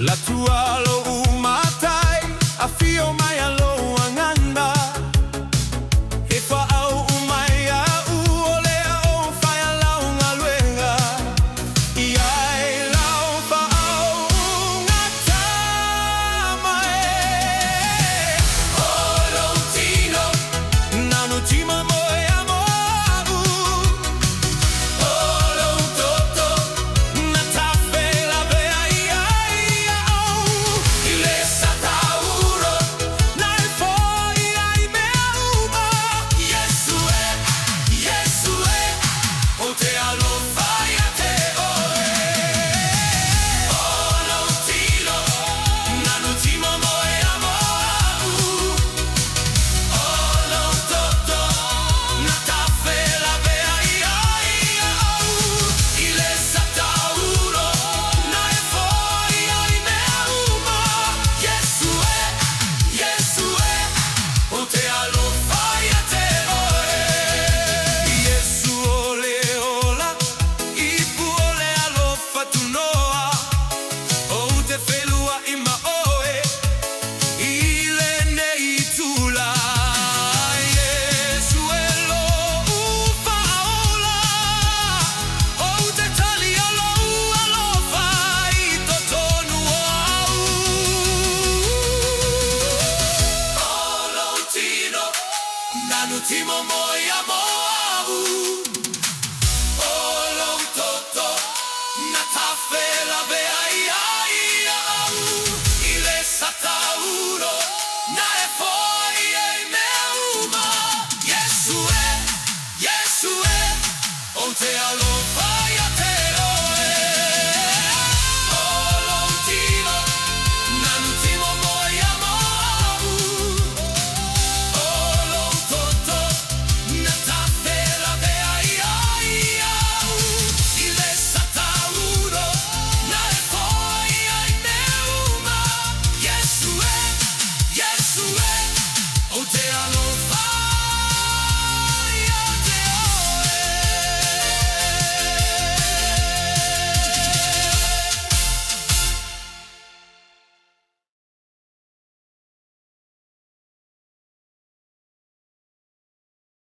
La tua lo umatai, a fio mai alo anganda. E fa au umai a uole au fai alau ngaluenga. Iai lau fa au ngatama e. Olo tino, nanu tima moe amoabu. Olo toto, na tafe la vea iai au. Ile satauro, na e foi ai mea uma. Iesu e, o te alofa ia te oe. Olo tino, nanu tima moe amoabu. Olo toto, na tafe la vea iai au. Ile satauro, na e foi ai mea uma. Iesu e, o te alofa ia te oe. Iesu ole ola, ipu ole alofa tunoa. O te whelua i maoe, ile nei tula. Iesu e Lou Faaola, o te tali alou alofa i totonu au. Olo tino, nanu timo moi amoabu.